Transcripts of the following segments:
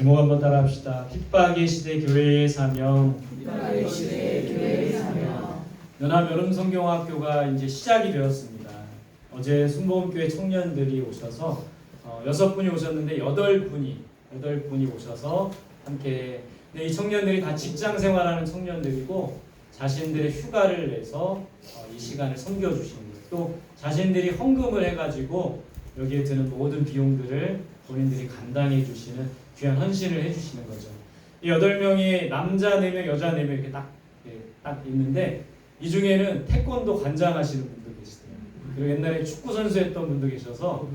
제목 한번 따라합시다. 핍박의 시대 교회의 사명. 핍박의 시대 교회의 사명. 연합 여름성경학교가 이제 시작이 되었습니다. 어제 순복음교회 청년들이 오셔서 6분이 오셨는데 8분이 오셔서 함께. 근데 이 청년들이 다 직장 생활하는 청년들이고 자신들의 휴가를 내서 이 시간을 섬겨주시는 거예요. 또 자신들이 헌금을 해가지고 여기에 드는 모든 비용들을 본인들이 감당해 주시는 귀한 헌신을 해주시는 거죠. 이 8명이 남자 4명, 여자 4명 이렇게 딱 있는데 이 중에는 태권도 관장하시는 분도 계시대요. 그리고 옛날에 축구 선수 했던 분도 계셔서,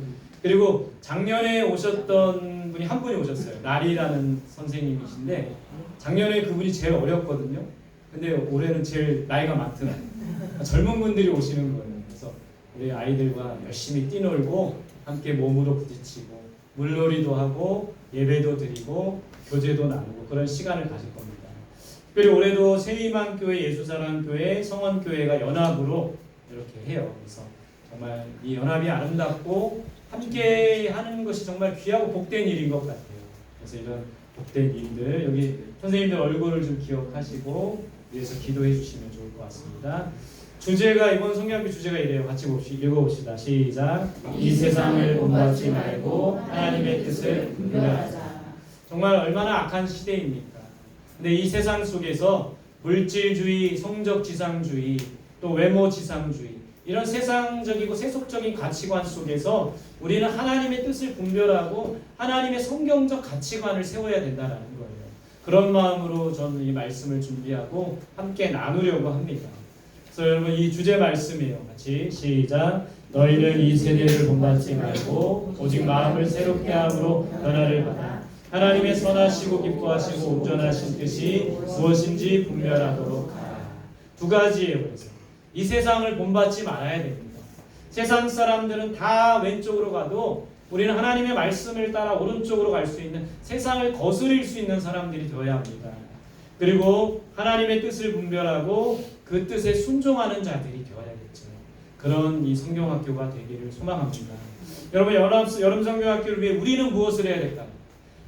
그리고 작년에 오셨던 분이 한 분이 오셨어요. 나리라는 선생님이신데 작년에 그분이 제일 어렸거든요. 근데 올해는 제일 나이가 많더라고요. 젊은 분들이 오시는 거예요. 그래서 우리 아이들과 열심히 뛰놀고 함께 몸으로 부딪히고 물놀이도 하고 예배도 드리고 교제도 나누고 그런 시간을 가질 겁니다. 특별히 올해도 새희망교회, 예수사랑교회, 성원교회가 연합으로 이렇게 해요. 그래서 정말 이 연합이 아름답고 함께 하는 것이 정말 귀하고 복된 일인 것 같아요. 그래서 이런 복된 일들, 여기 선생님들 얼굴을 좀 기억하시고 위해서 기도해 주시면 좋을 것 같습니다. 주제가, 이번 성경학교 주제가 이래요. 같이 읽어봅시다. 시작. 이 세상을 본받지 말고 하나님의 뜻을 분별하자. 정말 얼마나 악한 시대입니까? 근데 이 세상 속에서 물질주의, 성적지상주의, 또 외모지상주의, 이런 세상적이고 세속적인 가치관 속에서 우리는 하나님의 뜻을 분별하고 하나님의 성경적 가치관을 세워야 된다는 거예요. 그런 마음으로 저는 이 말씀을 준비하고 함께 나누려고 합니다. 그래서 여러분 이 주제 말씀이에요. 같이 시작. 너희는 이 세대를 본받지 말고 오직 마음을 새롭게 함으로 변화를 받아 하나님의 선하시고 기뻐하시고 온전하신 뜻이 무엇인지 분별하도록 하라. 두 가지예요. 그래서 이 세상을 본받지 말아야 됩니다. 세상 사람들은 다 왼쪽으로 가도 우리는 하나님의 말씀을 따라 오른쪽으로 갈 수 있는, 세상을 거스릴 수 있는 사람들이 되어야 합니다. 그리고 하나님의 뜻을 분별하고 그 뜻에 순종하는 자들이 되어야겠죠. 그런 이 성경학교가 되기를 소망합니다. 여러분, 여름성경학교를 위해 우리는 무엇을 해야 될까요?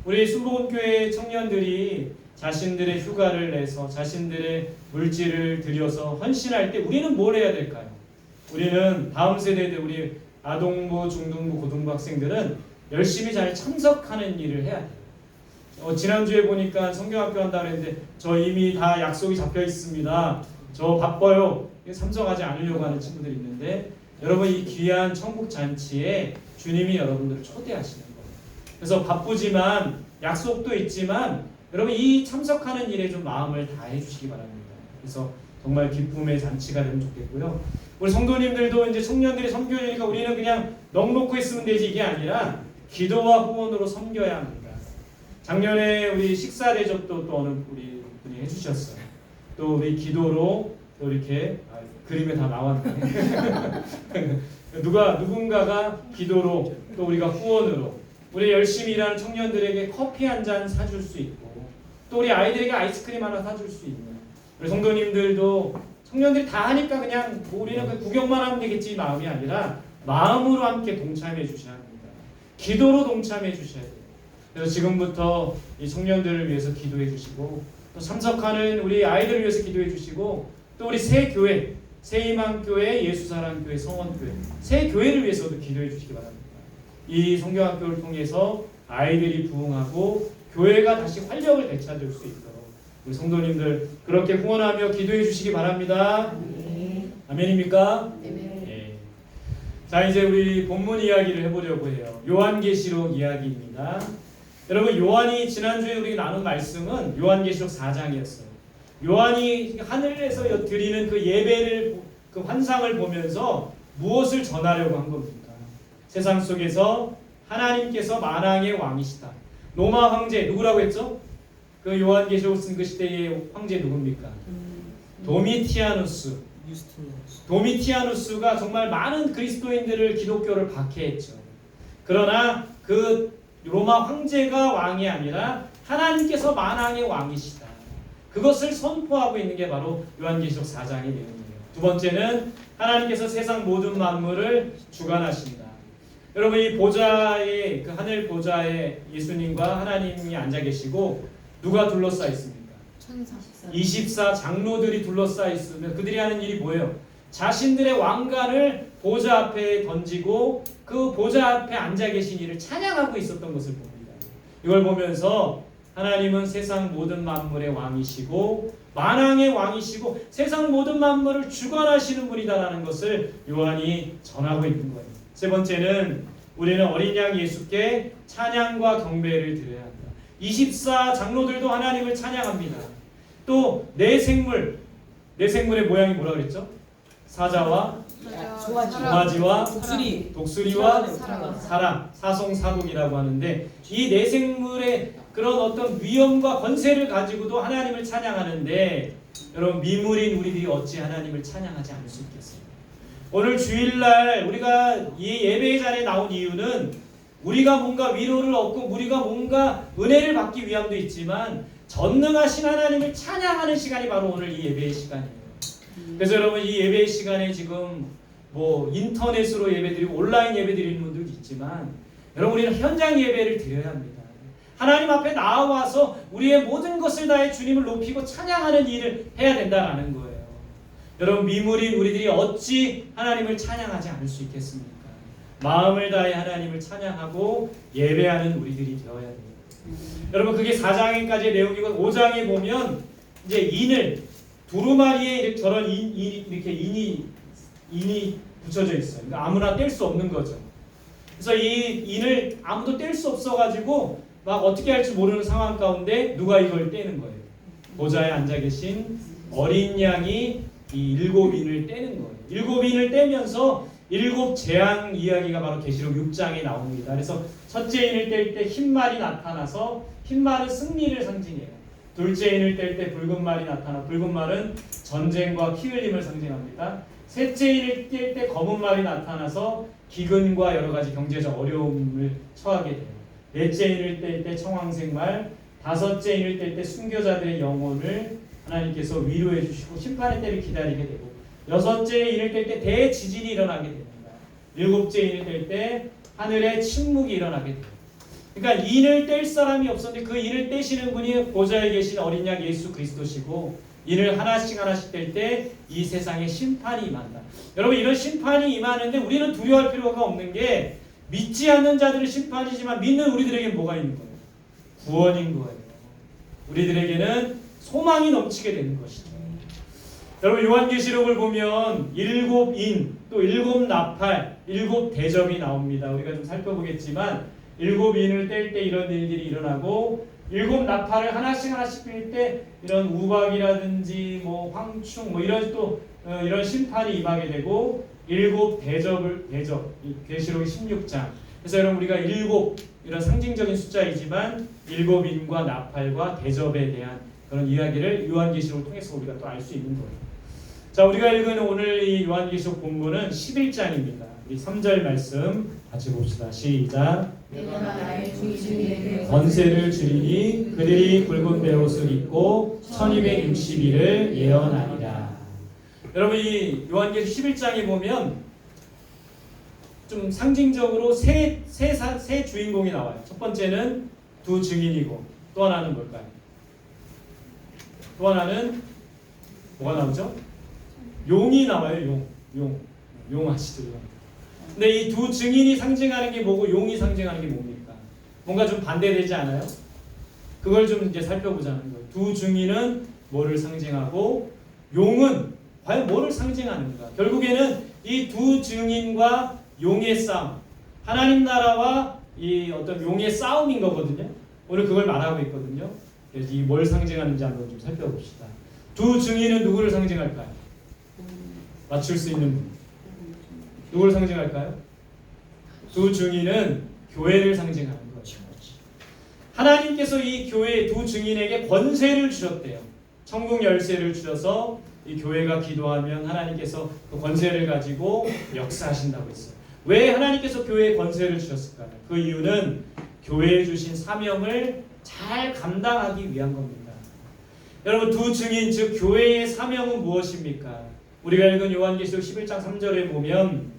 우리 순복음교회 청년들이 자신들의 휴가를 내서 자신들의 물질을 들여서 헌신할 때 우리는 뭘 해야 될까요? 우리는 다음 세대들, 우리 아동부, 중등부, 고등부 학생들은 열심히 잘 참석하는 일을 해야 돼요. 지난주에 보니까 성경학교 한다고 했는데 저 이미 다 약속이 잡혀 있습니다. 저 바빠요. 참석하지 않으려고 하는 친구들이 있는데, 여러분 이 귀한 천국 잔치에 주님이 여러분들을 초대하시는 거예요. 그래서 바쁘지만 약속도 있지만 여러분 이 참석하는 일에 좀 마음을 다해 주시기 바랍니다. 그래서 정말 기쁨의 잔치가 되면 좋겠고요. 우리 성도님들도 이제 청년들이 섬겨주니까 우리는 그냥 넋놓고 있으면 되지, 이게 아니라 기도와 후원으로 섬겨야 합니다. 작년에 우리 식사 대접도 또 어느 우리 분이 해주셨어요. 또 우리 기도로 또 이렇게 그림에 다 나왔네. 누군가가 기도로, 또 우리가 후원으로, 우리 열심히 일하는 청년들에게 커피 한 잔 사줄 수 있고, 또 우리 아이들에게 아이스크림 하나 사줄 수 있는, 우리 성도님들도 청년들이 다 하니까 그냥 우리는 그 구경만 하면 되겠지 마음이 아니라 마음으로 함께 동참해 주셔야 합니다. 기도로 동참해 주셔야 돼요. 그래서 지금부터 이 청년들을 위해서 기도해 주시고, 또 참석하는 우리 아이들을 위해서 기도해 주시고, 또 우리 새 교회, 새희망교회, 예수사랑교회, 성원교회, 새 교회를 위해서도 기도해 주시기 바랍니다. 이 성경학교를 통해서 아이들이 부흥하고 교회가 다시 활력을 되찾을 수 있도록 우리 성도님들 그렇게 후원하며 기도해 주시기 바랍니다. 네. 아멘입니까? 네. 네. 자, 이제 우리 본문 이야기를 해보려고 해요. 요한계시록 이야기입니다. 여러분, 요한이 지난주에 우리가 나눈 말씀은 요한계시록 4장이었어요. 요한이 하늘에서 드리는 그 예배를, 그 환상을 보면서 무엇을 전하려고 한 겁니까? 세상 속에서 하나님께서 만왕의 왕이시다. 로마 황제 누구라고 했죠? 그 요한계시록 쓴 그 시대의 황제 누굽니까? 도미티아누스. 도미티아누스가 정말 많은 그리스도인들을, 기독교를 박해했죠. 그러나 그 로마 황제가 왕이 아니라 하나님께서 만왕의 왕이시다. 그것을 선포하고 있는 게 바로 요한계시록 4장의 내용이에요. 두 번째는 하나님께서 세상 모든 만물을 주관하신다. 여러분 이 보좌에 그 하늘 보좌에 예수님과 하나님이 앉아 계시고 누가 둘러싸 있습니까? 천사 24 장로들이 둘러싸 있으면 그들이 하는 일이 뭐예요? 자신들의 왕관을 보좌 앞에 던지고 그 보좌 앞에 앉아 계신 이를 찬양하고 있었던 것을 봅니다. 이걸 보면서 하나님은 세상 모든 만물의 왕이시고 만왕의 왕이시고 세상 모든 만물을 주관하시는 분이다라는 것을 요한이 전하고 있는 거예요. 세 번째는 우리는 어린 양 예수께 찬양과 경배를 드려야 한다. 24 장로들도 하나님을 찬양합니다. 또 내 생물의 모양이 뭐라 그랬죠? 사자와 송아지와 독수리와 사람, 사송사독이라고 하는데 이 내 생물의 그런 어떤 위엄과 권세를 가지고도 하나님을 찬양하는데 여러분 미물인 우리들이 어찌 하나님을 찬양하지 않을 수 있겠습니까? 오늘 주일날 우리가 이 예배의 자리에 나온 이유는 우리가 뭔가 위로를 얻고 우리가 뭔가 은혜를 받기 위함도 있지만 전능하신 하나님을 찬양하는 시간이 바로 오늘 이 예배의 시간이에요. 그래서 여러분 이 예배의 시간에 지금 뭐 인터넷으로 예배드리고 온라인 예배드리는 분들도 있지만 여러분 우리는 현장 예배를 드려야 합니다. 하나님 앞에 나와서 우리의 모든 것을 다해 주님을 높이고 찬양하는 일을 해야 된다는 거예요. 여러분 미물인 우리들이 어찌 하나님을 찬양하지 않을 수 있겠습니까? 마음을 다해 하나님을 찬양하고 예배하는 우리들이 되어야 돼요. 여러분 그게 4장에까지의 내용이고 5장에 보면 이제 인을 두루마리에 저런 이렇게 인이 붙여져 있어요. 그러니까 아무나 뗄 수 없는 거죠. 그래서 이 인을 아무도 뗄 수 없어가지고 막 어떻게 할지 모르는 상황 가운데 누가 이걸 떼는 거예요. 보좌에 앉아 계신 어린 양이 이 7인을 떼는 거예요. 7인을 떼면서 7 재앙 이야기가 바로 계시록 6장에 나옵니다. 그래서 첫째 인을 뗄 때 흰 말이 나타나서 흰 말은 승리를 상징해요. 둘째 인을 뗄 때 붉은 말이 나타나 붉은 말은 전쟁과 피 흘림을 상징합니다. 셋째 인을 뗄 때 검은 말이 나타나서 기근과 여러 가지 경제적 어려움을 처하게 돼요. 넷째 인을 뗄 때 청황색 말, 다섯째 인을 뗄 때 순교자들의 영혼을 하나님께서 위로해 주시고 심판의 때를 기다리게 되고 여섯째 인을 뗄 때 대지진이 일어나게 됩니다. 일곱째 인을 뗄 때 하늘에 침묵이 일어나게 돼요. 그러니까 인을 뗄 사람이 없었는데 그 인을 떼시는 분이 보좌에 계신 어린 양 예수 그리스도시고 인을 하나씩 뗄 때 이 세상에 심판이 임한다. 여러분 이런 심판이 임하는데 우리는 두려워할 필요가 없는 게 믿지 않는 자들의 심판이지만 믿는 우리들에게는 뭐가 있는 거예요? 구원인 거예요. 우리들에게는 소망이 넘치게 되는 것이죠. 여러분 요한계시록을 보면 7인 또 7 나팔 7 대접이 나옵니다. 우리가 좀 살펴보겠지만 7인을 뗄 때 이런 일들이 일어나고 7 나팔을 하나씩 필 때 이런 우박이라든지 뭐 황충 뭐 이런 또 이런 심판이 임하게 되고 7 대접 계시록 16장. 그래서 여러분 우리가 7 이런 상징적인 숫자이지만 7인과 나팔과 대접에 대한 그런 이야기를 요한계시록을 통해서 우리가 또 알 수 있는 거예요. 자, 우리가 읽은 오늘 이 요한계시록 본문은 11장입니다. 우리 3절 말씀 같이 봅시다. 시작. 권세를 주리니 그들이 붉은 베옷을 입고 1260일을 예언하리라. 여러분 이 요한계시록 11장에 보면 좀 상징적으로 세 주인공이 나와요. 첫 번째는 두 증인이고 또 하나는 뭘까요? 또 하나는 뭐가 나오죠? 용이 나와요. 용 아시죠? 근데 이 두 증인이 상징하는 게 뭐고 용이 상징하는 게 뭡니까? 뭔가 좀 반대되지 않아요? 그걸 좀 이제 살펴보자는 거예요. 두 증인은 뭐를 상징하고 용은 과연 뭐를 상징하는가? 결국에는 이 두 증인과 용의 싸움, 하나님 나라와 이 어떤 용의 싸움인 거거든요. 오늘 그걸 말하고 있거든요. 그래서 이 뭘 상징하는지 한번 좀 살펴봅시다. 두 증인은 누구를 상징할까요? 맞출 수 있는 분. 누구를 상징할까요? 두 증인은 교회를 상징하는 거죠. 하나님께서 이 교회 두 증인에게 권세를 주셨대요. 천국 열쇠를 주셔서 이 교회가 기도하면 하나님께서 그 권세를 가지고 역사하신다고 했어요. 왜 하나님께서 교회에 권세를 주셨을까요? 그 이유는 교회에 주신 사명을 잘 감당하기 위한 겁니다. 여러분 두 증인 즉 교회의 사명은 무엇입니까? 우리가 읽은 요한계시록 11장 3절에 보면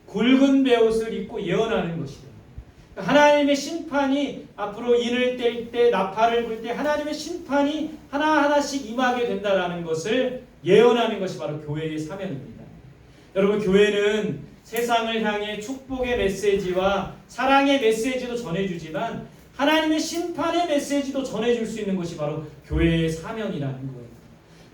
굵은 베옷을 입고 예언하는 것이에요. 하나님의 심판이 앞으로 인을 뗄 때, 나팔을 불 때 하나님의 심판이 하나하나씩 임하게 된다라는 것을 예언하는 것이 바로 교회의 사명입니다. 여러분, 교회는 세상을 향해 축복의 메시지와 사랑의 메시지도 전해주지만 하나님의 심판의 메시지도 전해줄 수 있는 것이 바로 교회의 사명이라는 거예요.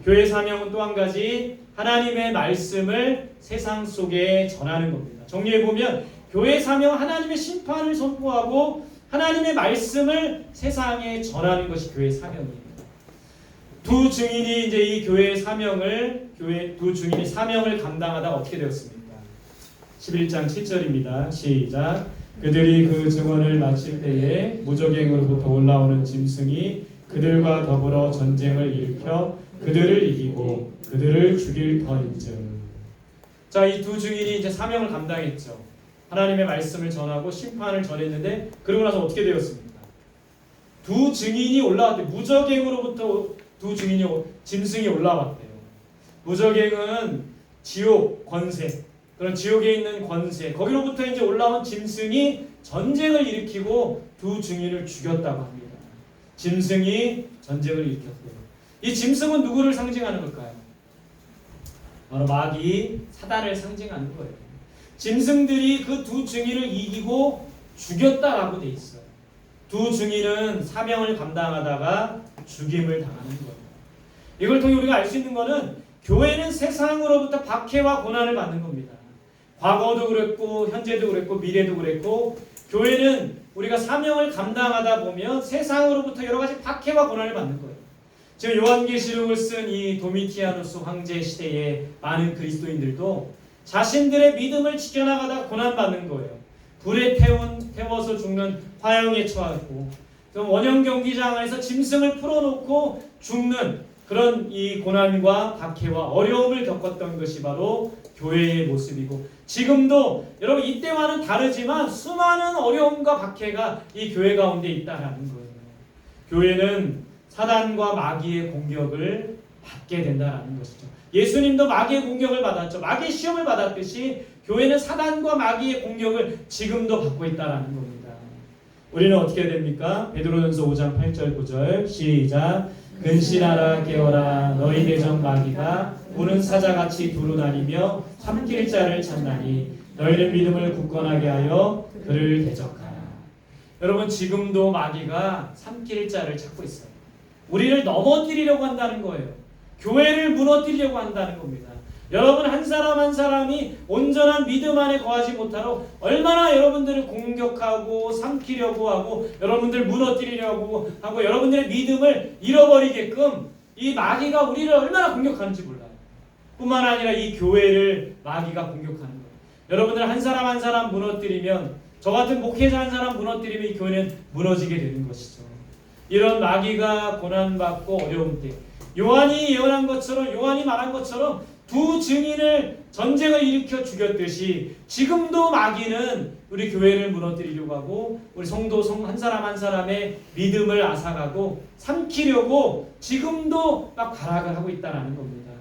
교회의 사명은 또 한 가지 하나님의 말씀을 세상 속에 전하는 겁니다. 정리해보면 교회의 사명은 하나님의 심판을 선포하고 하나님의 말씀을 세상에 전하는 것이 교회의 사명입니다. 두 증인이 이제 이 교회의 사명을 두 증인이 사명을 감당하다 어떻게 되었습니까? 11장 7절입니다. 시작. 그들이 그 증언을 마칠 때에 무적행으로부터 올라오는 짐승이 그들과 더불어 전쟁을 일으켜 그들을 이기고 그들을 죽일 터인즉. 자, 이 두 증인이 이제 사명을 감당했죠. 하나님의 말씀을 전하고 심판을 전했는데 그러고 나서 어떻게 되었습니까? 두 증인이 올라왔대요. 무적행으로부터 짐승이 올라왔대요. 무적행은 지옥 권세, 그런 지옥에 있는 권세, 거기로부터 이제 올라온 짐승이 전쟁을 일으키고 두 증인을 죽였다고 합니다. 짐승이 전쟁을 일으켰대요. 이 짐승은 누구를 상징하는 걸까요? 바로 마귀, 사단을 상징하는 거예요. 짐승들이 그 두 증인을 이기고 죽였다라고 돼 있어요. 두 증인은 사명을 감당하다가 죽임을 당하는 거예요. 이걸 통해 우리가 알 수 있는 것은 교회는 세상으로부터 박해와 고난을 받는 겁니다. 과거도 그랬고 현재도 그랬고 미래도 그랬고 교회는 우리가 사명을 감당하다 보면 세상으로부터 여러 가지 박해와 고난을 받는 거예요. 지금 요한계시록을 쓴 이 도미티아누스 황제 시대의 많은 그리스도인들도 자신들의 믿음을 지켜나가다 고난받는 거예요. 불에 태워서 죽는 화형에 처하고 원형 경기장 안에서 짐승을 풀어놓고 죽는 그런 이 고난과 박해와 어려움을 겪었던 것이 바로 교회의 모습이고 지금도 여러분 이때와는 다르지만 수많은 어려움과 박해가 이 교회 가운데 있다라는 거예요. 교회는 사단과 마귀의 공격을 받게 된다라는 것이죠. 예수님도 마귀의 공격을 받았죠. 마귀의 시험을 받았듯이 교회는 사단과 마귀의 공격을 지금도 받고 있다라는 겁니다. 우리는 어떻게 해야 됩니까? 베드로전서 5장 8절 9절 시작. 근신하라 깨어라 너희 대적 마귀가 우는 사자같이 두루 다니며 삼킬 자를 찾나니 너희는 믿음을 굳건하게 하여 그를 대적하라. 여러분 지금도 마귀가 삼킬 자를 찾고 있어요. 우리를 넘어뜨리려고 한다는 거예요. 교회를 무너뜨리려고 한다는 겁니다. 여러분 한 사람 한 사람이 온전한 믿음 안에 거하지 못하러 얼마나 여러분들을 공격하고 삼키려고 하고 여러분들 무너뜨리려고 하고 여러분들의 믿음을 잃어버리게끔 이 마귀가 우리를 얼마나 공격하는지 몰라요. 뿐만 아니라 이 교회를 마귀가 공격하는 거예요. 여러분들 한 사람 한 사람 무너뜨리면 저 같은 목회자 한 사람 무너뜨리면 이 교회는 무너지게 되는 것이죠. 이런 마귀가 고난받고 어려움 때 요한이 예언한 것처럼 요한이 말한 것처럼 두 증인을 전쟁을 일으켜 죽였듯이 지금도 마귀는 우리 교회를 무너뜨리려고 하고 우리 성도 한 사람 한 사람의 믿음을 앗아가고 삼키려고 지금도 막 발악을 하고 있다는 겁니다.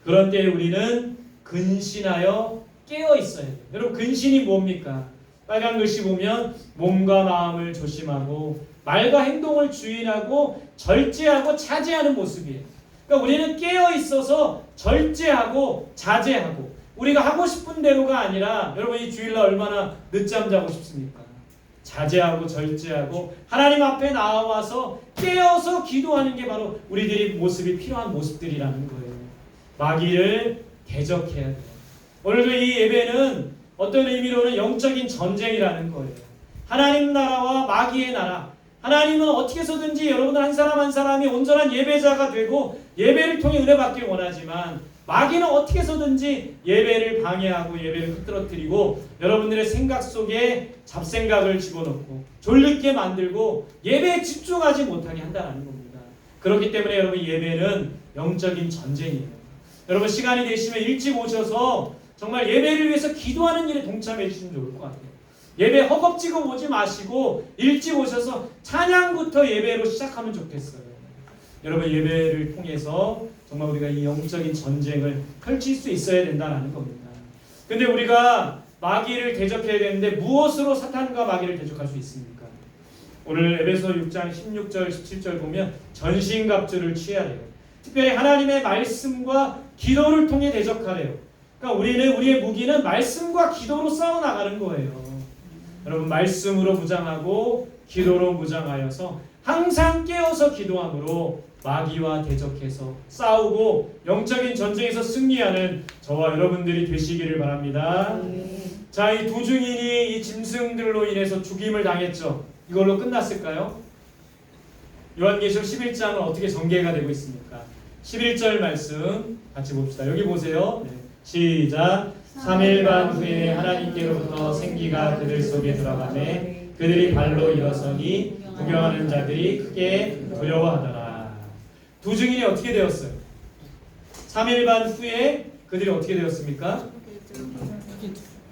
그런 때에 우리는 근신하여 깨어 있어야 돼요. 여러분 근신이 뭡니까? 빨간 글씨 보면 몸과 마음을 조심하고 말과 행동을 주의하고 절제하고 자제하는 모습이에요. 그러니까 우리는 깨어 있어서 절제하고 자제하고 우리가 하고 싶은 대로가 아니라 여러분 이 주일날 얼마나 늦잠 자고 싶습니까? 자제하고 절제하고 하나님 앞에 나와서 깨어서 기도하는 게 바로 우리들이 모습이 필요한 모습들이라는 거예요. 마귀를 대적해야 돼요. 오늘도 이 예배는 어떤 의미로는 영적인 전쟁이라는 거예요. 하나님 나라와 마귀의 나라. 하나님은 어떻게 해서든지 여러분들 한 사람 한 사람이 온전한 예배자가 되고 예배를 통해 은혜 받길 원하지만 마귀는 어떻게 해서든지 예배를 방해하고 예배를 흐트러뜨리고 여러분들의 생각 속에 잡생각을 집어넣고 졸립게 만들고 예배에 집중하지 못하게 한다는 겁니다. 그렇기 때문에 여러분 예배는 영적인 전쟁이에요. 여러분 시간이 되시면 일찍 오셔서 정말 예배를 위해서 기도하는 일에 동참해 주시면 좋을 것 같아요. 예배 허겁지겁 오지 마시고 일찍 오셔서 찬양부터 예배로 시작하면 좋겠어요. 여러분 예배를 통해서 정말 우리가 이 영적인 전쟁을 펼칠 수 있어야 된다는 겁니다. 근데 우리가 마귀를 대적해야 되는데 무엇으로 사탄과 마귀를 대적할 수 있습니까? 오늘 에베소 6장 16절 17절 보면 전신갑주를 취하래요. 특별히 하나님의 말씀과 기도를 통해 대적하래요. 그러니까 우리의 무기는 말씀과 기도로 싸워나가는 거예요. 여러분, 말씀으로 무장하고 기도로 무장하여서 항상 깨어서 기도함으로 마귀와 대적해서 싸우고 영적인 전쟁에서 승리하는 저와 여러분들이 되시기를 바랍니다. 자, 이 두 증인이 이 짐승들로 인해서 죽임을 당했죠. 이걸로 끝났을까요? 요한계시록 11장은 어떻게 전개가 되고 있습니까? 11절 말씀 같이 봅시다. 여기 보세요. 네. 시작. 3일 반 후에 하나님께로부터 생기가 그들 속에 들어가매 그들이 발로 일어서니 구경하는 자들이 크게 두려워하더라. 두 증인이 어떻게 되었어요? 3일 반 후에 그들이 어떻게 되었습니까?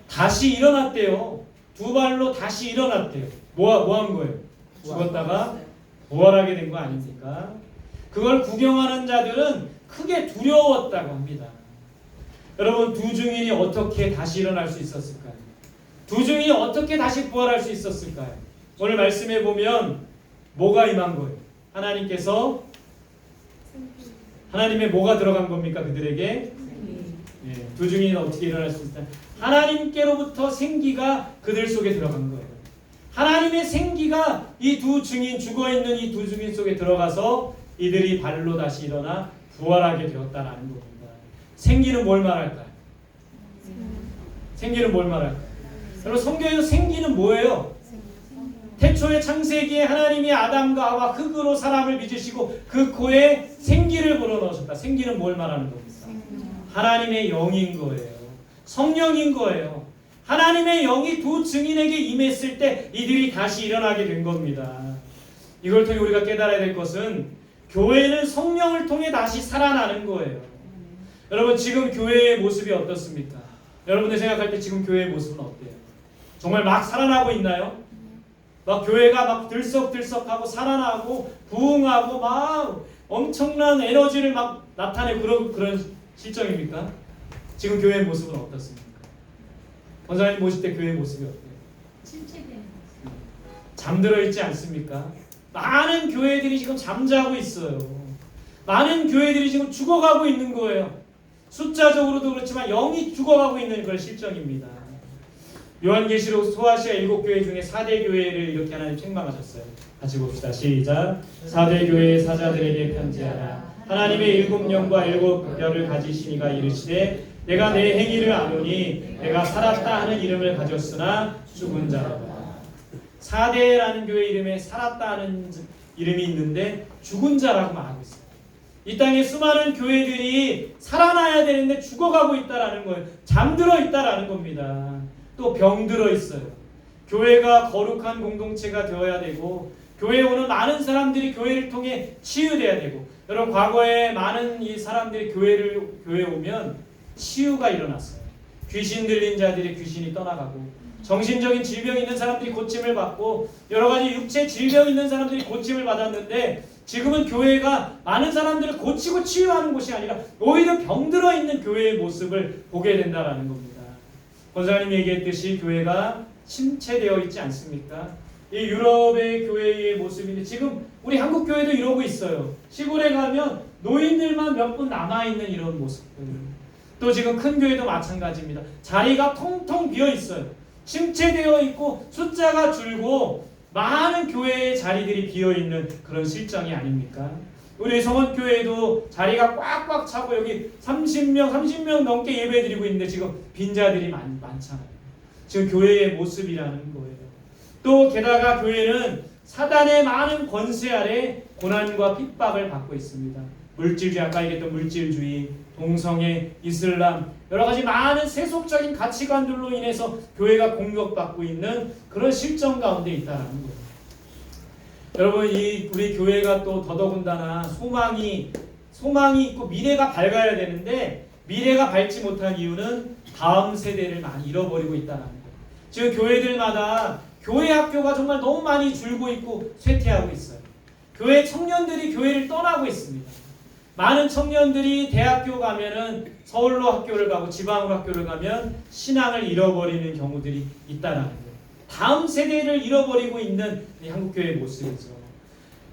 다시 일어났대요. 두 발로 다시 일어났대요. 뭐 한 거예요? 죽었다가 부활하게 된 거 아닙니까? 그걸 구경하는 자들은 크게 두려웠다고 합니다. 여러분, 두 증인이 어떻게 다시 일어날 수 있었을까요? 두 증인이 어떻게 다시 부활할 수 있었을까요? 오늘 말씀해 보면 뭐가 임한 거예요? 하나님께서 하나님의 뭐가 들어간 겁니까? 그들에게 두 증인이 어떻게 일어날 수 있다? 하나님께로부터 생기가 그들 속에 들어간 거예요. 하나님의 생기가 이 두 증인, 죽어있는 이 두 증인 속에 들어가서 이들이 발로 다시 일어나 부활하게 되었다라는 겁니다. 생기는 뭘 말할까요? 생기는 뭘 말할까요? 여러분, 성경에서 생기는 뭐예요? 태초의 창세기에 하나님이 아담과 하와 흙으로 사람을 빚으시고 그 코에 생기를 불어넣으셨다. 생기는 뭘 말하는 겁니까? 하나님의 영인 거예요. 성령인 거예요. 하나님의 영이 두 증인에게 임했을 때 이들이 다시 일어나게 된 겁니다. 이걸 통해 우리가 깨달아야 될 것은 교회는 성령을 통해 다시 살아나는 거예요. 여러분, 지금 교회의 모습이 어떻습니까? 여러분들 생각할 때 지금 교회의 모습은 어때요? 정말 막 살아나고 있나요? 막 교회가 막 들썩들썩하고 살아나고 부흥하고 막 엄청난 에너지를 막 나타내고 그런 실정입니까? 지금 교회의 모습은 어떻습니까? 권사님 모실 때 교회의 모습이 어때요? 침체되는 잠들어 있지 않습니까? 많은 교회들이 지금 잠자고 있어요. 많은 교회들이 지금 죽어가고 있는 거예요. 숫자적으로도 그렇지만 영이 죽어가고 있는 그런 실정입니다. 요한계시록 소아시아 7교회 중에 4대 교회를 이렇게 하나님 책망하셨어요. 같이 봅시다. 시작. 4대 교회의 사자들에게 편지하라. 하나님의 7영과 7별을 가지신 이가 이르시되 내가 내 행위를 아노니 내가 살았다 하는 이름을 가졌으나 죽은 자라다. 4대라는 교회 이름에 살았다 하는 이름이 있는데 죽은 자라고 말하고 있어요. 이 땅에 수많은 교회들이 살아나야 되는데 죽어가고 있다라는 거예요. 잠들어 있다라는 겁니다. 또 병들어 있어요. 교회가 거룩한 공동체가 되어야 되고 교회에 오는 많은 사람들이 교회를 통해 치유돼야 되고, 여러분, 과거에 많은 이 사람들이 교회에 오면 치유가 일어났어요. 귀신 들린 자들의 귀신이 떠나가고, 정신적인 질병이 있는 사람들이 고침을 받고, 여러 가지 육체 질병이 있는 사람들이 고침을 받았는데, 지금은 교회가 많은 사람들을 고치고 치유하는 곳이 아니라 오히려 병들어 있는 교회의 모습을 보게 된다라는 겁니다. 권사님이 얘기했듯이 교회가 침체되어 있지 않습니까? 이 유럽의 교회의 모습인데 지금 우리 한국 교회도 이러고 있어요. 시골에 가면 노인들만 몇 분 남아있는 이런 모습들. 또 지금 큰 교회도 마찬가지입니다. 자리가 텅텅 비어 있어요. 침체되어 있고 숫자가 줄고 많은 교회의 자리들이 비어있는 그런 실정이 아닙니까? 우리 성원교회도 자리가 꽉꽉 차고 여기 30명 넘게 예배드리고 있는데 지금 빈자들이 많잖아요. 지금 교회의 모습이라는 거예요. 또 게다가 교회는 사단의 많은 권세 아래 고난과 핍박을 받고 있습니다. 물질주의, 아까 얘기했던 물질주의, 동성애, 이슬람, 여러 가지 많은 세속적인 가치관들로 인해서 교회가 공격받고 있는 그런 실정 가운데 있다는 거예요. 여러분, 우리 교회가 또 더더군다나 소망이 있고 미래가 밝아야 되는데 미래가 밝지 못한 이유는 다음 세대를 많이 잃어버리고 있다는 거예요. 지금 교회들마다 교회 학교가 정말 너무 많이 줄고 있고 쇠퇴하고 있어요. 교회 청년들이 교회를 떠나고 있습니다. 많은 청년들이 대학교 가면은 서울로 학교를 가고 지방으로 학교를 가면 신앙을 잃어버리는 경우들이 있다라는 거예요. 다음 세대를 잃어버리고 있는 이 한국교회의 모습이죠.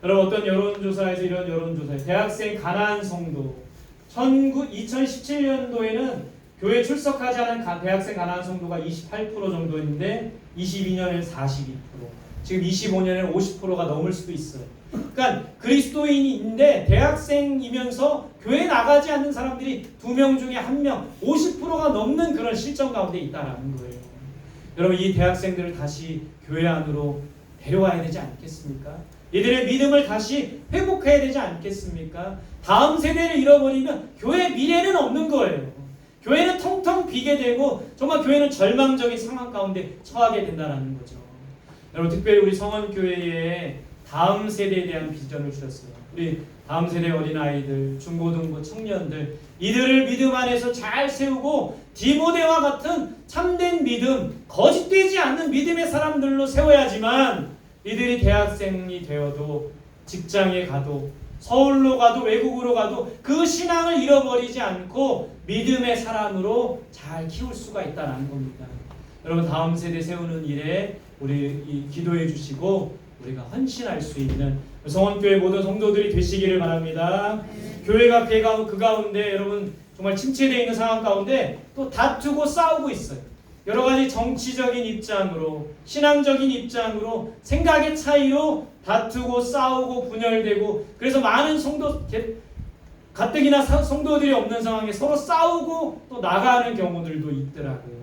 여러분, 어떤 여론조사에서 이런 여론조사에 대학생 가난한 성도 2017년도에는 교회 출석하지 않은 대학생 가난한 성도가 28% 정도였는데 22년에는 42%, 지금 25년에는 50%가 넘을 수도 있어요. 그러니까 그리스도인인데 대학생이면서 교회 나가지 않는 사람들이 2명 중에 1명, 50%가 넘는 그런 실정 가운데 있다라는 거예요. 여러분, 이 대학생들을 다시 교회 안으로 데려와야 되지 않겠습니까? 이들의 믿음을 다시 회복해야 되지 않겠습니까? 다음 세대를 잃어버리면 교회 미래는 없는 거예요. 교회는 텅텅 비게 되고 정말 교회는 절망적인 상황 가운데 처하게 된다는 거죠. 여러분, 특별히 우리 성원교회에 다음 세대에 대한 비전을 주셨어요. 우리 다음 세대 어린아이들, 중고등부 청년들, 이들을 믿음 안에서 잘 세우고 디모데와 같은 참된 믿음, 거짓되지 않는 믿음의 사람들로 세워야지만 이들이 대학생이 되어도 직장에 가도 서울로 가도 외국으로 가도 그 신앙을 잃어버리지 않고 믿음의 사람으로 잘 키울 수가 있다는 겁니다. 여러분, 다음 세대 세우는 일에 우리 기도해 주시고 우리가 헌신할 수 있는 성원교회 모든 성도들이 되시기를 바랍니다. 교회가 그 가운데 여러분 정말 침체되어 있는 상황 가운데 또 다투고 싸우고 있어요. 여러 가지 정치적인 입장으로, 신앙적인 입장으로, 생각의 차이로 다투고 싸우고 분열되고, 그래서 많은 가뜩이나 성도들이 없는 상황에 서로 싸우고 또 나가는 경우들도 있더라고요.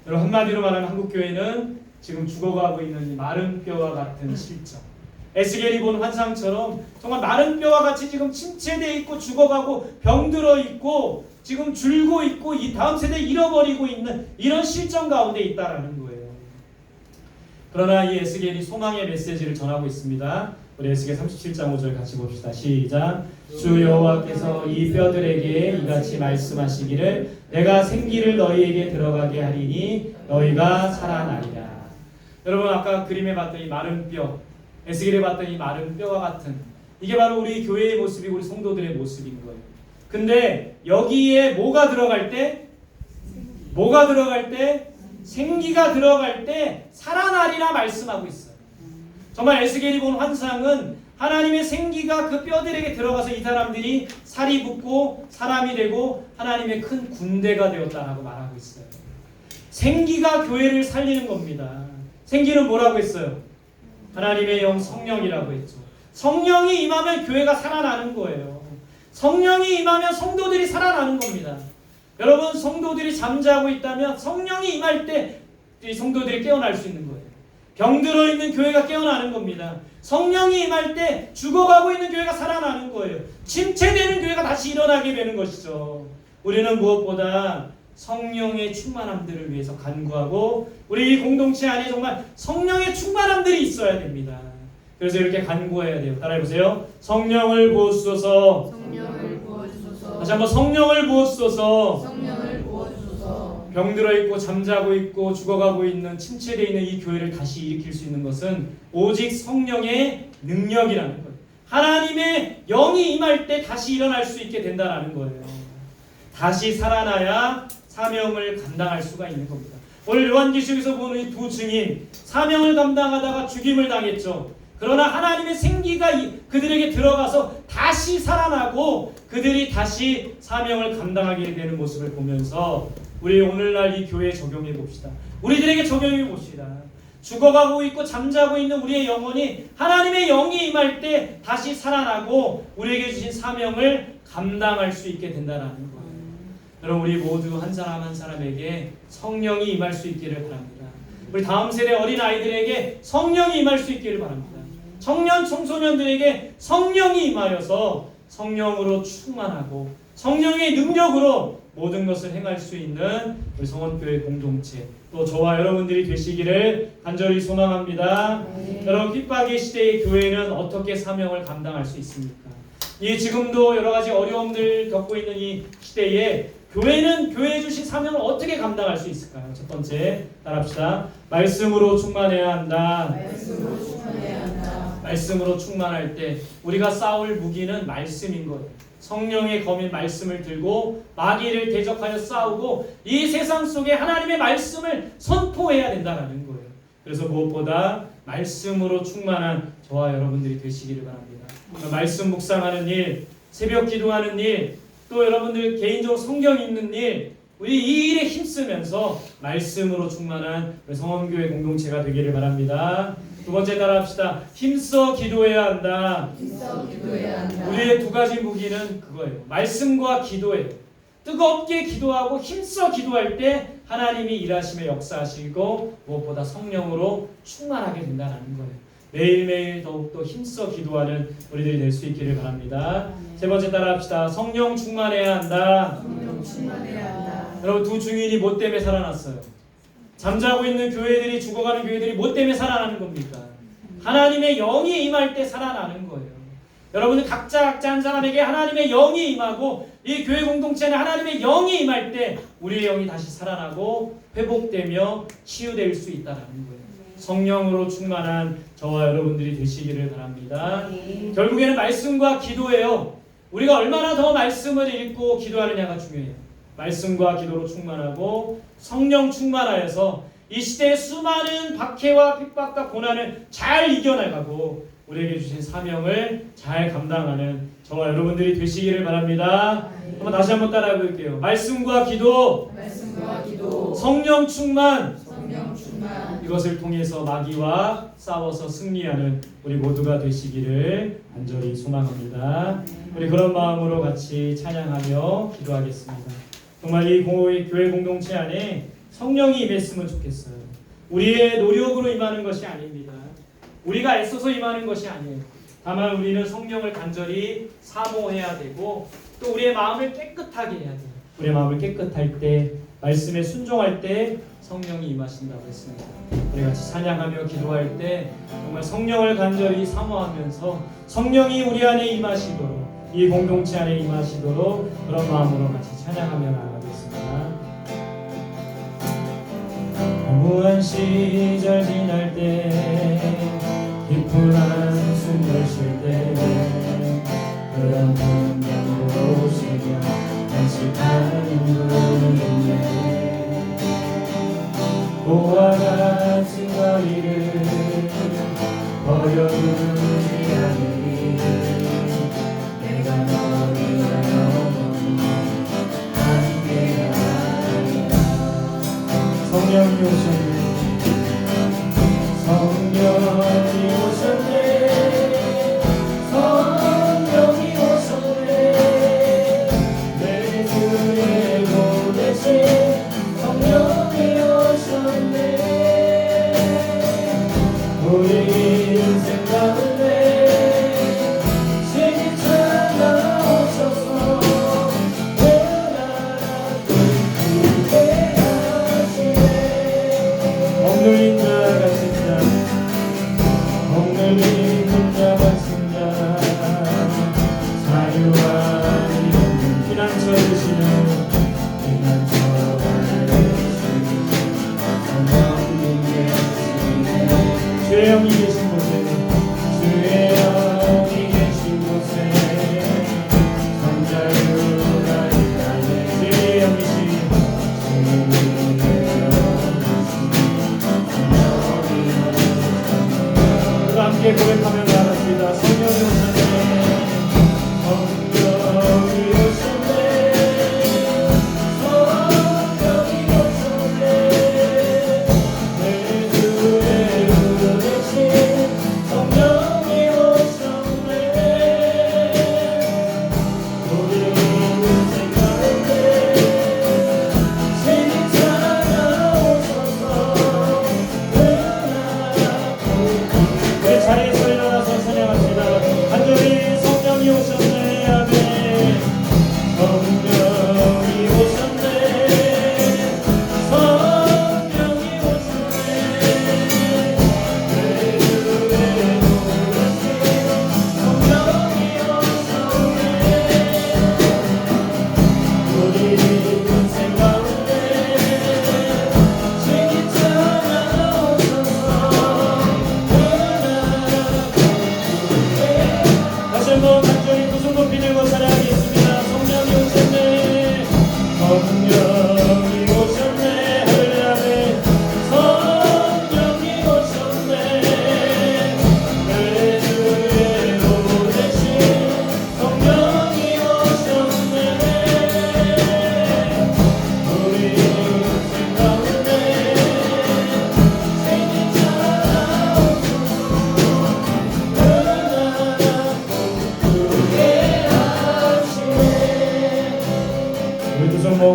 여러분, 한마디로 말하면 한국교회는 지금 죽어가고 있는 마른 뼈와 같은 실정, 에스겔이 본 환상처럼 정말 마른 뼈와 같이 지금 침체되어 있고 죽어가고 병들어 있고 지금 줄고 있고 이 다음 세대 잃어버리고 있는 이런 실정 가운데 있다라는 거예요. 그러나 이 에스겔이 소망의 메시지를 전하고 있습니다. 우리 에스겔 37장 5절 같이 봅시다. 시작. 주 여호와께서 이 뼈들에게 이같이 말씀하시기를 내가 생기를 너희에게 들어가게 하리니 너희가 살아나리라. 여러분, 아까 그림에 봤던 이 마른 뼈, 에스겔에 봤던 이 마른 뼈와 같은, 이게 바로 우리 교회의 모습이고 우리 성도들의 모습인 거예요. 근데 여기에 뭐가 들어갈 때? 생기가 들어갈 때 살아나리라 말씀하고 있어요. 정말 에스겔이 본 환상은 하나님의 생기가 그 뼈들에게 들어가서 이 사람들이 살이 붙고 사람이 되고 하나님의 큰 군대가 되었다라고 말하고 있어요. 생기가 교회를 살리는 겁니다. 생기는 뭐라고 했어요? 하나님의 영 성령이라고 했죠. 성령이 임하면 교회가 살아나는 거예요. 성령이 임하면 성도들이 살아나는 겁니다. 여러분, 성도들이 잠자고 있다면 성령이 임할 때 이 성도들이 깨어날 수 있는 거예요. 병들어 있는 교회가 깨어나는 겁니다. 성령이 임할 때 죽어가고 있는 교회가 살아나는 거예요. 침체되는 교회가 다시 일어나게 되는 것이죠. 우리는 무엇보다 성령의 충만함들을 위해서 간구하고 우리 이 공동체 안에 정말 성령의 충만함들이 있어야 됩니다. 그래서 이렇게 간구해야 돼요. 따라해보세요. 성령을 부어주소서. 성령을 부어주소서. 다시 한번 성령을 부어주소서. 성령을 부어주소서. 병들어 있고 잠자고 있고 죽어가고 있는 침체되어 있는 이 교회를 다시 일으킬 수 있는 것은 오직 성령의 능력이라는 거예요. 하나님의 영이 임할 때 다시 일어날 수 있게 된다는 거예요. 다시 살아나야 사명을 감당할 수가 있는 겁니다. 오늘 요한계시록에서 보는 이 두 증인, 사명을 감당하다가 죽임을 당했죠. 그러나 하나님의 생기가 그들에게 들어가서 다시 살아나고 그들이 다시 사명을 감당하게 되는 모습을 보면서 우리 오늘날 이 교회에 적용해 봅시다. 우리들에게 적용해 봅시다. 죽어가고 있고 잠자고 있는 우리의 영혼이 하나님의 영이 임할 때 다시 살아나고 우리에게 주신 사명을 감당할 수 있게 된다는 거예요. 여러분, 우리 모두 한 사람 한 사람에게 성령이 임할 수 있기를 바랍니다. 우리 다음 세대 어린아이들에게 성령이 임할 수 있기를 바랍니다. 청년 청소년들에게 성령이 임하여서 성령으로 충만하고 성령의 능력으로 모든 것을 행할 수 있는 우리 성원교회 공동체, 또 저와 여러분들이 되시기를 간절히 소망합니다. 여러분, 핍박의 시대의 교회는 어떻게 사명을 감당할 수 있습니까? 이 지금도 여러 가지 어려움들 겪고 있는 이 시대에 교회는 교회에 주신 사명을 어떻게 감당할 수 있을까요? 첫 번째, 따라합시다. 말씀으로 충만해야 한다. 말씀으로 충만해야 한다. 말씀으로 충만할 때 우리가 싸울 무기는 말씀인 거예요. 성령의 검인 말씀을 들고 마귀를 대적하여 싸우고 이 세상 속에 하나님의 말씀을 선포해야 된다는 거예요. 그래서 무엇보다 말씀으로 충만한 저와 여러분들이 되시기를 바랍니다. 말씀 묵상하는 일, 새벽 기도하는 일, 또 여러분들 개인적으로 성경 읽는 일, 우리 이 일에 힘쓰면서 말씀으로 충만한 성원교회 공동체가 되기를 바랍니다. 두 번째 따라합시다. 힘써 기도해야 한다. 힘써 기도해야 한다. 우리의 두 가지 무기는 그거예요. 말씀과 기도예요. 뜨겁게 기도하고 힘써 기도할 때 하나님이 일하시며 역사하시고 무엇보다 성령으로 충만하게 된다는 거예요. 매일매일 더욱더 힘써 기도하는 우리들이 될 수 있기를 바랍니다. 세 번째 따라합시다. 성령 충만해야 한다. 성령 충만해야 한다. 여러분 두 증인이 뭐 때문에 살아났어요? 잠자고 있는 교회들이, 죽어가는 교회들이 뭐 때문에 살아나는 겁니까? 하나님의 영이 임할 때 살아나는 거예요. 여러분들 각자 한 사람에게 하나님의 영이 임하고 이 교회 공동체는 하나님의 영이 임할 때 우리의 영이 다시 살아나고 회복되며 치유될 수 있다는 거예요. 성령으로 충만한 저와 여러분들이 되시기를 바랍니다. 결국에는 말씀과 기도예요. 우리가 얼마나 더 말씀을 읽고 기도하느냐가 중요해요. 말씀과 기도로 충만하고 성령 충만하여서 이 시대의 수많은 박해와 핍박과 고난을 잘 이겨나가고 우리에게 주신 사명을 잘 감당하는 저와 여러분들이 되시기를 바랍니다. 한번 다시 한번 따라해 볼게요. 말씀과 기도, 말씀과 기도, 성령 충만, 성령 충만. 이것을 통해서 마귀와 싸워서 승리하는 우리 모두가 되시기를 간절히 소망합니다. 우리 그런 마음으로 같이 찬양하며 기도하겠습니다. 정말 이 교회 공동체 안에 성령이 임했으면 좋겠어요. 우리의 노력으로 임하는 것이 아닙니다. 우리가 애써서 임하는 것이 아니에요. 다만 우리는 성령을 간절히 사모해야 되고 또 우리의 마음을 깨끗하게 해야 돼요. 우리의 마음을 깨끗할 때, 말씀에 순종할 때 성령이 임하신다고 했습니다. 우리 같이 찬양하며 기도할 때 정말 성령을 간절히 사모하면서 성령이 우리 안에 임하시도록, 이 공동체 안에 임하시도록 그런 마음으로 같이 찬양하며 나아가겠습니다. 허무한 시절 지날 때, 깊은 한숨을 쉴 때, 그런 풍경으로 오시며 간직하는 분이네. 고와 같은 거리를 버려두지 않으니 내가 너희와 영원히 함께하리라. 성령이 오셨네. 성령이 오셨네.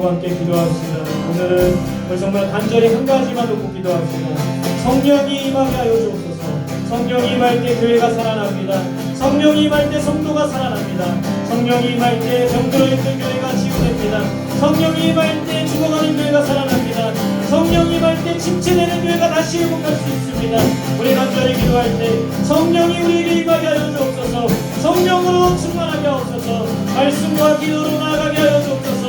여러분과 함께 기도합시다. 오늘은 우리 정말 간절히 한 가지만 놓고 기도합시다. 성령이 임하게 하여 주옵소서. 성령이 임할 때 교회가 살아납니다. 성령이 임할 때 성도가 살아납니다. 성령이 임할 때 병들어 있는 교회가 치유됩니다. 성령이 임할 때 죽어가는 교회가 살아납니다. 성령이 임할 때 침체되는 교회가 다시 회복할 수 있습니다. 우리 간절히 기도할 때 성령이 우리에게 임하게 하여 주옵소서. 성령으로 충만하게 하옵소서. 말씀과 기도로 나아가게 하여 주옵소서.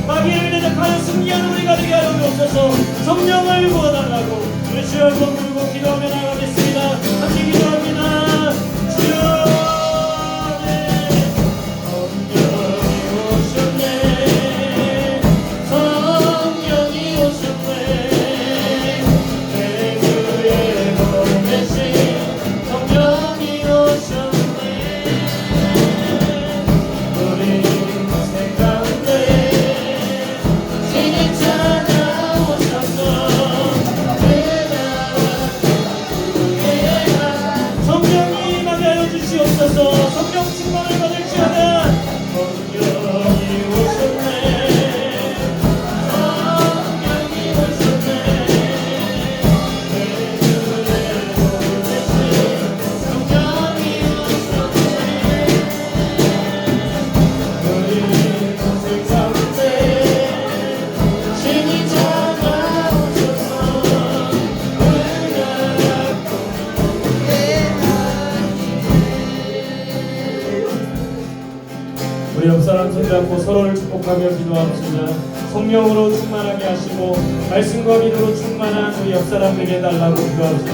마귀를 대적하여 승리하는 우리가 되게 하여 주옵소서. 성령을 부어달라고 우리 주여 한번 부르고 기도하며 나아가겠습니다. 함께 기도합니다. 주여 성령 충만을 받을지어다. 성령이 오셨네. 성령이 오셨네. 성령이 오셨네. 우리 인생 가운데 신이 찾아오셔서 우리 옆사람 손잡고 서로를 축복하며 기도합시다. 성령으로 충만하게 하시고 말씀과 기도로 충만한 우리 옆사람에게 달라고 기도합시다.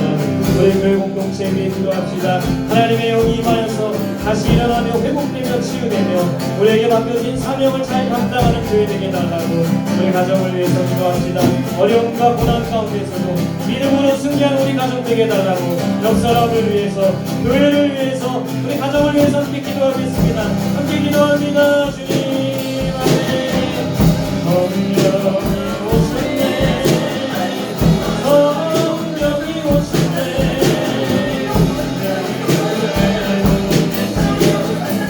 우리 교회 공동체에 위해 기도합시다. 하나님의 영이 임하여서 다시 일어나며 회복되며 치유되며 우리에게 맡겨진 사명을 잘 감당하는 교회 되게 달라고 우리 가정을 위해서 기도합시다. 어려움과 고난 가운데서도 믿음으로 승리하는 우리 가정 되게 달라고 옆사람을 위해서 교회를 위해서 우리 가정을 위해서 함께 기도하겠습니다. 함께 기도합니다. 주님 아멘. 성령이 오셨네.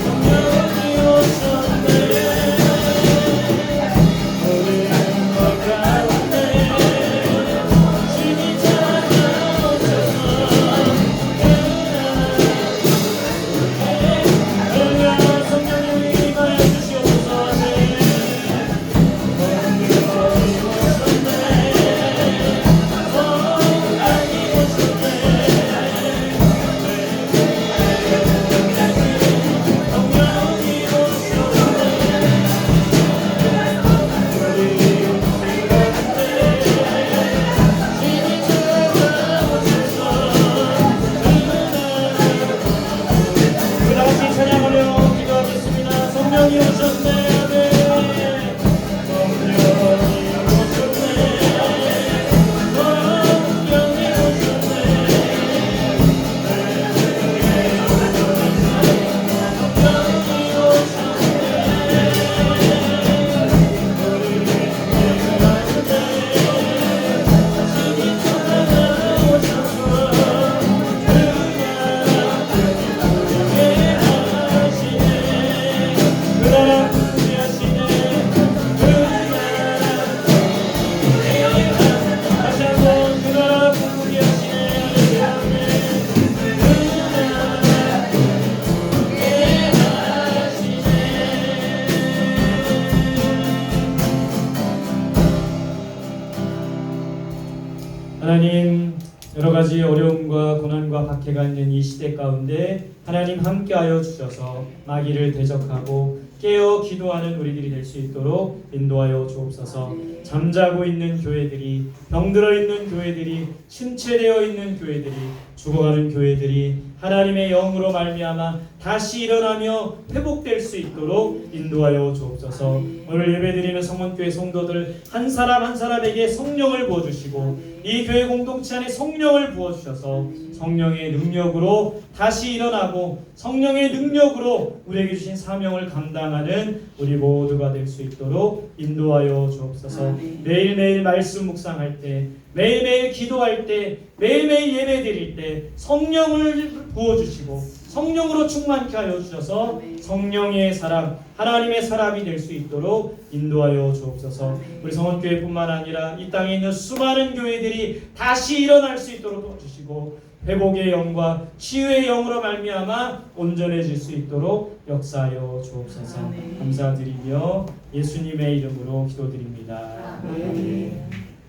성령이 오셨네. 성령이 오셨네. 우리 가운데 신이 찾아오셔서 성령이 임하여 주시옵소서. 성령이 오셨네. 아멘. 성령이 오셨네. 성령이 오셨네. 성령이 오셨네. 우리 가운데 신이 찾아오셔서 하나님, 여러 가지 어려움과 고난과 박해가 있는 이 시대 가운데 하나님 함께하여 주셔서 마귀를 대적하고 깨어 기도하는 우리들이 될 수 있도록 인도하여 주옵소서. 잠자고 있는 교회들이, 병들어 있는 교회들이, 침체되어 있는 교회들이, 죽어가는 교회들이 하나님의 영으로 말미암아 다시 일어나며 회복될 수 있도록 인도하여 주옵소서. 오늘 예배드리는 성원교회 성도들 한 사람 한 사람에게 성령을 부어주시고 이 교회 공동체 안에 성령을 부어주셔서 성령의 능력으로 다시 일어나고 성령의 능력으로 우리에게 주신 사명을 감당하는 우리 모두가 될 수 있도록 인도하여 주옵소서. 매일매일 말씀 묵상할 때, 매일매일 기도할 때, 매일매일 예배 드릴 때 성령을 부어주시고 성령으로 충만케 하여 주셔서 성령의 사람, 하나님의 사람이 될 수 있도록 인도하여 주옵소서. 우리 성원교회뿐만 아니라 이 땅에 있는 수많은 교회들이 다시 일어날 수 있도록 도와주시고 회복의 영과 치유의 영으로 말미암아 온전해질 수 있도록 역사하여 주옵소서. 감사드리며 예수님의 이름으로 기도드립니다. 아멘.